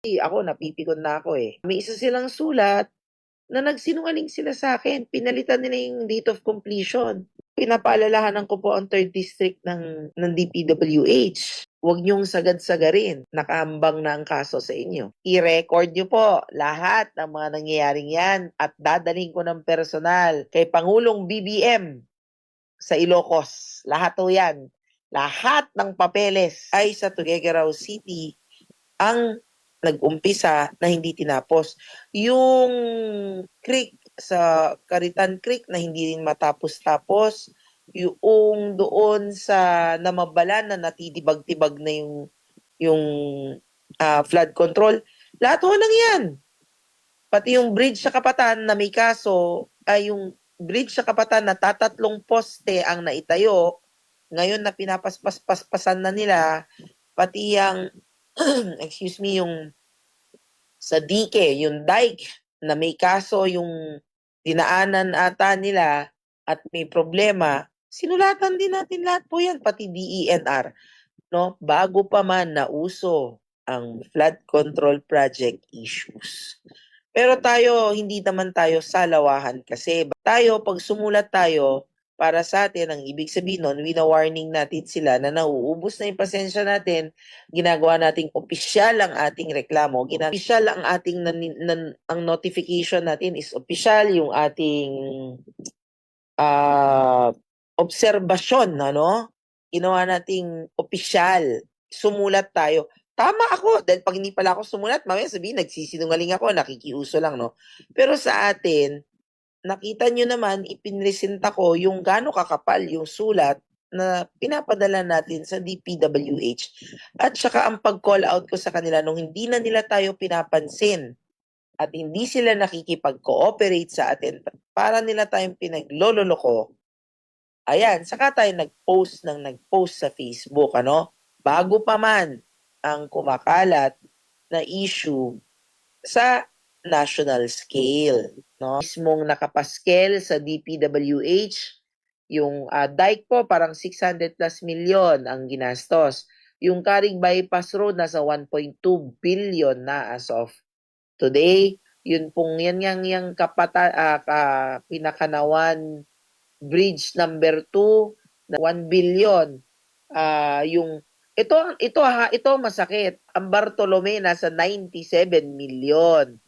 Ako napipikon na ako, eh. May isa silang sulat na nagsinungaling sila sa'kin, pinalitan nila yung date of completion. Pinapaalalahanan ko po ang 3rd District ng DPWH. Huwag niyong sagad-sagarin, nakaambang na ang kaso sa inyo. I-record niyo po lahat ng mga nangyayaring yan at dadalhin ko ng personal kay Pangulong BBM sa Ilocos. Lahat po yan. Lahat ng papeles ay sa Tuguegarao City ang nag-umpisa na hindi tinapos. Yung creek sa Caritan Creek na hindi rin matapos-tapos, yung doon sa Namabalan na natitibag-tibag na yung flood control, lahat ho lang yan. Pati yung bridge sa Kapatan na may kaso, ay yung bridge sa Kapatan na tatatlong poste ang naitayo, ngayon na pinapaspas-paspasan na nila, pati yung excuse me, yung sa dike, yung dike na may kaso yung dinaanan ata nila at may problema, sinulatan din natin lahat po yan, pati DENR, no? Bago pa man nauso ang flood control project issues. Pero tayo, hindi naman tayo salawahan kasi tayo, pag sumulat tayo, para sa atin, ang ibig sabihin nun, wina-warning natin sila na nauubos na yung pasensya natin, ginagawa nating opisyal ang ating reklamo, opisyal ang ating ang notification natin is opisyal, yung ating obserbasyon, ano? Ginawa nating opisyal, sumulat tayo. Tama ako, dahil pag hindi pala ako sumulat, mamaya sabihin, nagsisinungaling ako, nakikiuso lang, no? Pero sa atin, nakita nyo naman, ipinresenta ko yung gaano kakapal yung sulat na pinapadala natin sa DPWH. At saka ang pag-call out ko sa kanila nung hindi na nila tayo pinapansin at hindi sila nakikipag-cooperate sa atin para nila tayong pinaglololoko. Ayan, saka tayo nag-post sa Facebook, ano? Bago pa man ang kumakalat na issue sa national scale, no? Mismong nakapaskel sa DPWH, yung dike po parang 600 plus million ang ginastos. Yung Carig Bypass Road nasa 1.2 billion na as of today. Yun pong yung Pinakanawan Bridge number 2 na 1 billion. Yung ito masakit. Ang Bartolome nasa 97 million.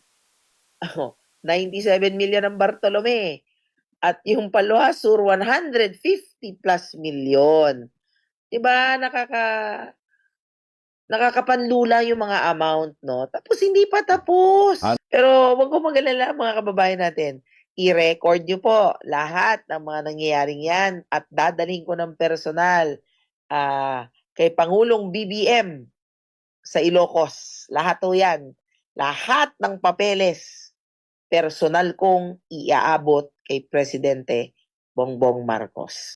97 million ang Bartolome. At yung Paluha Sur 150 plus million. 'Di ba nakakapanlula yung mga amount, no? Tapos hindi pa tapos. Pero wag mo mag-alala mga kababayan natin. I-record nyo po lahat ng mga nangyayaring yan at dadalhin ko ng personal kay Pangulong BBM sa Ilocos. Lahat po yan. Lahat ng papeles, personal kong iaabot kay Presidente Bongbong Marcos.